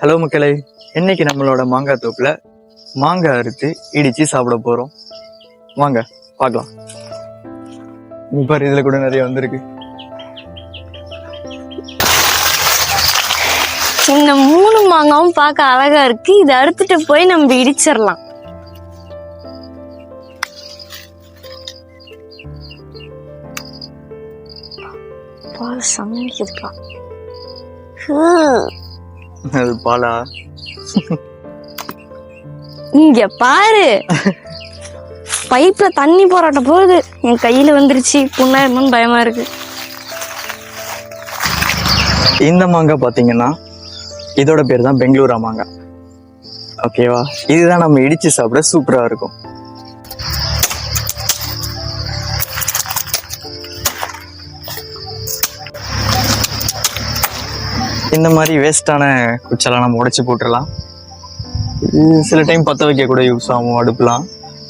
Hello மக்களே, இன்னைக்கு நம்மளோட மாங்காய் தோப்புல மாங்காய் அறுத்து இடிச்சு சாப்பிட போறோம். வாங்க பார்க்கலாம். பாரு, இதுல கூட நிறைய வந்திருக்கு. இந்த 3 மாங்காவும் பார்க்க அழகா இருக்கு. இதை அறுத்துட்டு போய் நம்ம இடிச்சிடலாம். பால் சமைக்கிறதுக்கா அது பாலா? இங்க பாரு, பைப்ல தண்ணி போராட்ட போகுது. என் கையில வந்துருச்சு, புண்ணாயிருமோன்னு பயமா இருக்கு. இந்த மாங்காய் பாத்தீங்கன்னா இதோட பேர் தான் பெங்களூரா மாங்காய். ஓகேவா? இதுதான் நம்ம இடிச்சு சாப்பிட சூப்பரா இருக்கும். இந்த மாதிரி வேஸ்டான குச்செல்லாம் நம்ம உடைச்சு போட்டுடலாம். சில டைம் பற்ற வைக்க கூட யூஸ் ஆகும் அடுப்புலாம்.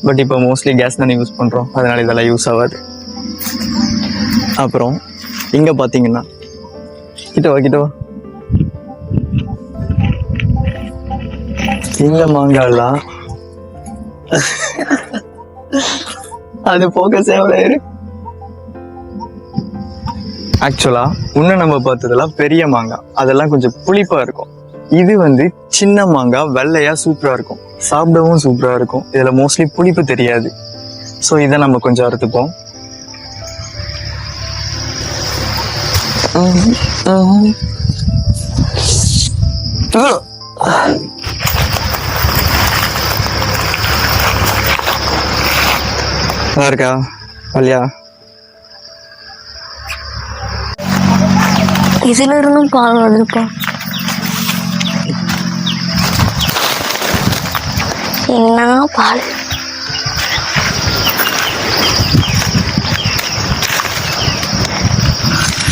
பட் இப்போ மோஸ்ட்லி கேஸ் தானே யூஸ் பண்ணுறோம், அதனால இதெல்லாம் யூஸ் ஆகாது. அப்புறம் இங்கே பார்த்தீங்கன்னா கிட்டவா இந்த மாங்காய்லாம் அது போக சேவலையிரு. ஆக்சுவலா இன்னும் நம்ம பார்த்ததெல்லாம் பெரிய மாங்காய், அதெல்லாம் கொஞ்சம் புளிப்பா இருக்கும். இது வந்து சின்ன மாங்காய், வெள்ளையா சூப்பரா இருக்கும், சாப்பிடவும் சூப்பரா இருக்கும். இதுல மோஸ்ட்லி புளிப்பு தெரியாது. ஸோ இதை நம்ம கொஞ்சம் அறுத்துப்போம். நல்லா இருக்கா இல்லையா? இதுல இருந்தும் பால் வருதுப்பா. என்ன பால்!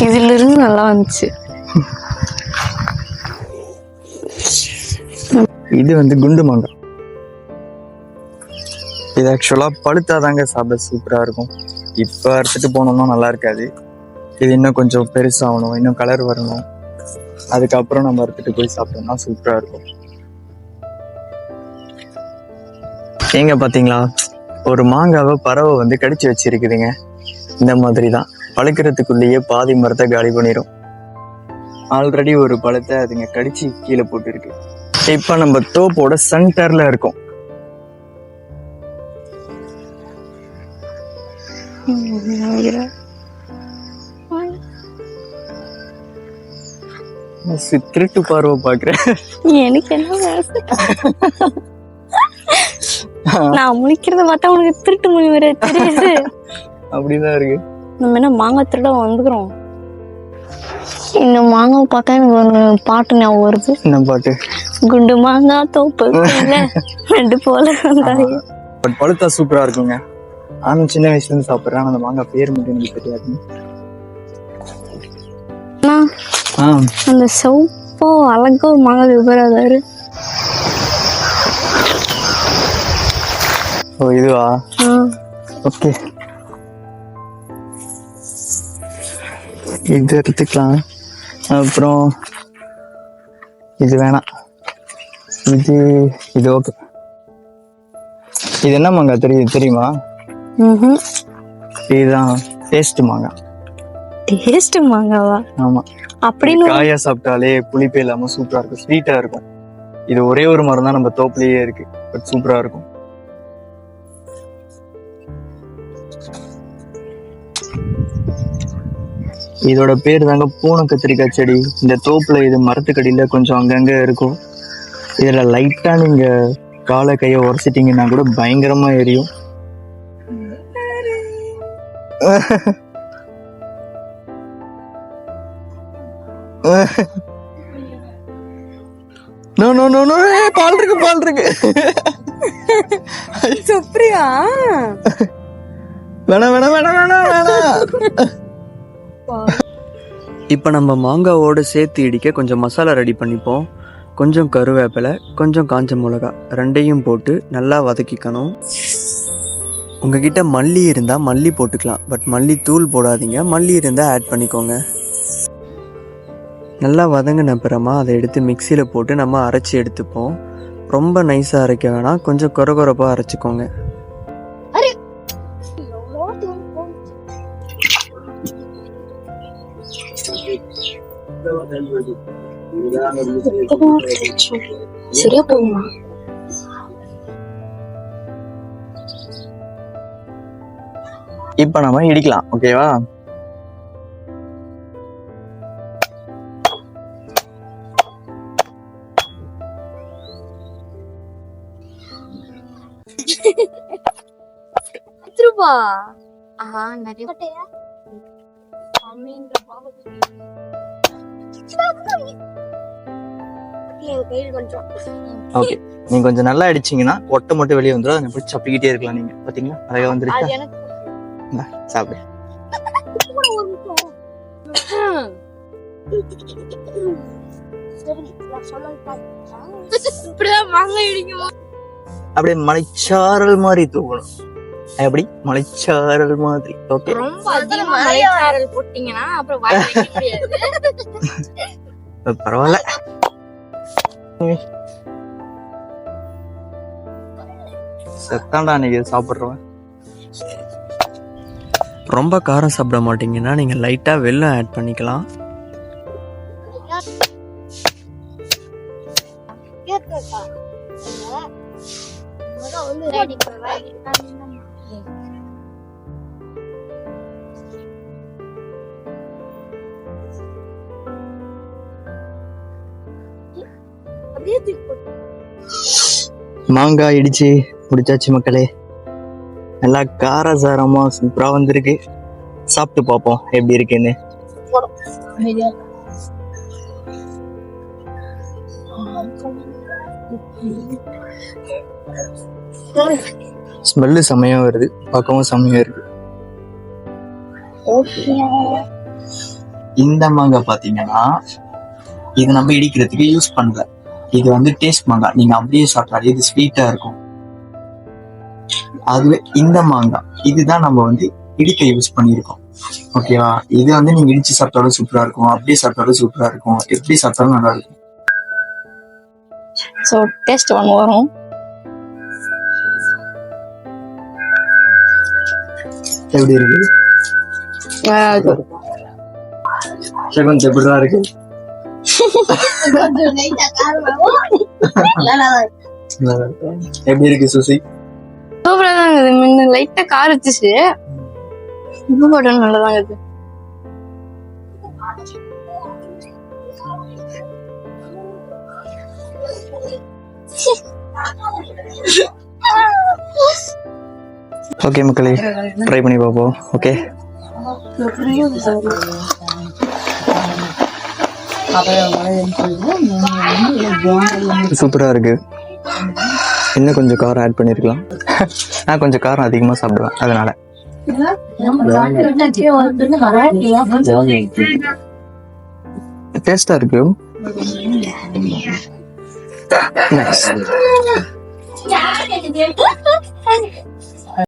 இதுல இருந்து நல்லா வந்துச்சு. இது வந்து குண்டு மாங்காய். இது ஆக்சுவலா பழுத்தாதாங்க சாப்பிட சூப்பரா இருக்கும். இப்ப அறுத்துட்டு போனோம்னா நல்லா இருக்காது. இது இன்னும் கொஞ்சம் பெருசாகணும், இன்னும் கலர் வரணும். அதுக்கப்புறம் நம்ம அறுத்துட்டு போய் சாப்பிட்டோம்னா சூப்பரா இருக்கும். ஏங்க பாத்தீங்களா, ஒரு மாங்காவை பறவை வந்து கடிச்சு வச்சிருக்குதுங்க. இந்த மாதிரி தான் பழுக்கிறதுக்குள்ளேயே பாதி மரத்தை காலி பண்ணிடும். ஆல்ரெடி ஒரு பழத்தை அதுங்க கடிச்சு கீழே போட்டு இருக்கு. இப்ப நம்ம தோப்போட சென்டர்ல இருக்கோம். திருட்டு பார்வை பாக்குறேன். எனக்கு என்ன நான் முழிக்கிறத பார்த்தா உனக்கு திருட்டு மொழி வர தெரியுது. அப்படிதான் இருக்கு. நம்ம என்ன மாங்காய் திருட வந்துக்கிறோம். இந்த மாங்காய் பார்த்தா எனக்கு ஒரு பாட்டு ஞாபகம் வருது. என்ன பாட்டு? குண்டு மாங்காய் தோப்பு ரெண்டு போல. பட் பழுத்தா சூப்பரா இருக்குங்க. நானும் சின்ன வயசுல இருந்து சாப்பிடுறேன். அந்த மாங்காய் பேர் மட்டும் எனக்கு தெரியாது. அந்த சவுப்போ அழகா ஒரு மாங்காய் விபராதாரு. ஓ இதுவா? ஓகே, இது எடுத்துக்கலாம். அப்புறம் இது வேணாம். இது ஓகே. இது என்ன மாங்காய் தெரியுமா? இதுதான் டேஸ்ட் மாங்காய். டேஸ்ட் மாங்காவா? ஆமா. அப்படின்னு காயா சாப்பிட்டாலே புளிப்பே இல்லாம சூப்பரா இருக்கும், ஸ்வீட்டா இருக்கும். இது ஒரே ஒரு மரம் தான் நம்ம தோப்புலயே இருக்கு, பட் சூப்பரா இருக்கும். இதோட பேர் தாங்க பூனை கத்திரிக்காய் செடி. இந்த தோப்புல இது மரத்துக்கடியில கொஞ்சம் அங்கங்க இருக்கும். இதுல லைட்டா நீங்க காலை கைய உரைச்சிட்டீங்கன்னா கூட பயங்கரமா எரியும். பால் இருக்கு. சுப்ரியா இப்ப நம்ம மாங்காவோட சேர்த்து இடிக்க கொஞ்சம் மசாலா ரெடி பண்ணிப்போம். கொஞ்சம் கருவேப்பிலை, கொஞ்சம் காஞ்ச மிளகா ரெண்டையும் போட்டு நல்லா வதக்கிக்கணும். உங்ககிட்ட மல்லி இருந்தா மல்லி போட்டுக்கலாம், பட் மல்லி தூள் போடாதீங்க. மல்லி இருந்தா ஆட் பண்ணிக்கோங்க. நல்லா வதங்கின அப்புறமா அதை எடுத்து மிக்சியில் போட்டு நம்ம அரைச்சி எடுத்துப்போம். ரொம்ப நைஸாக அரைக்க வேணாம், கொஞ்சம் கொரகொரப்பாக அரைச்சிக்கோங்க. சரியா போகுமா? இப்போ நம்ம இடிக்கலாம், ஓகேவா? ரூபா நிறைய ஓகே, நீங்க கொஞ்சம் நல்லா அடிச்சீங்கன்னா ஒட்டை மட்டும் வெளியே வந்துடும். அதை போய் சப்பிக்கிட்டே இருக்கலாம். நீங்க பாத்தீங்களா நிறைய வந்துருக்கா? சாப்பிடு. அப்படியே மலைச்சாரல் மாதிரி தூக்கணும். எப்படி மலைச்சாரல் மாதிரி. ஓகே, ரொம்ப அதிகமா மலைச்சாரல் போட்டீங்கன்னா அப்புறம் வாய் வைக்க முடியாது. பரவாயில்ல. செத்தாண்டா நீங்க சாப்பிடுறவன். ரொம்ப காரம் சாப்பிட மாட்டீங்கன்னா நீங்க லைட்டா வெல்லம் ஆட் பண்ணிக்கலாம். மாங்காய் இடிச்சு முடிச்சாச்சு மக்களே. நல்லா காரசாரமா சூப்பரா வந்திருக்கு. சாப்பிட்டு பார்ப்போம் எப்படி இருக்குன்னு. ஸ்மெல்லு செம்மையா வருது, பார்க்கவும் செம்மையா இருக்கு. இந்த மாங்காய் பாத்தீங்கன்னா இது நம்ம இடிக்கிறதுக்கு யூஸ் பண்ணல. இது வந்து டேஸ்ட் மாங்காய், நீங்க அப்படியே சாப்பிட்டாலே இது ஸ்வீட்டா இருக்கும். அதுவே இந்த மாங்காய் இதுதான் நம்ம வந்து இடிக்க யூஸ் பண்ணியிருக்கோம், ஓகேவா? இது வந்து நீங்க இடிச்சு சாப்பிட்டாலும் சூப்பரா இருக்கும், அப்படியே சாப்பிட்டாலும் சூப்பரா இருக்கும், எப்படி சாப்பிட்டாலும் நல்லா இருக்கும். சோ டேஸ்ட் ஒன்று வரும். எப்படி இருக்கு? கொஞ்சம் எப்படிதான் இருக்கு? எப்படி இருக்கு சுசி? சூப்பரா தான் இருக்குது. முன்ன லைட்டா காரத்துச்சு, உப்பு போட்டு நல்லதான் இருக்குது. ஓகே மக்களே, ட்ரை பண்ணி பார்ப்போம். ஓகே, சூப்பரா இருக்கு. இன்னும் கொஞ்சம் காரம் ஆட் பண்ணிருக்கலாம். நான் கொஞ்சம் காரம் அதிகமா சாப்பிடுவேன், அதனால. டேஸ்டா இருக்கு. Nice.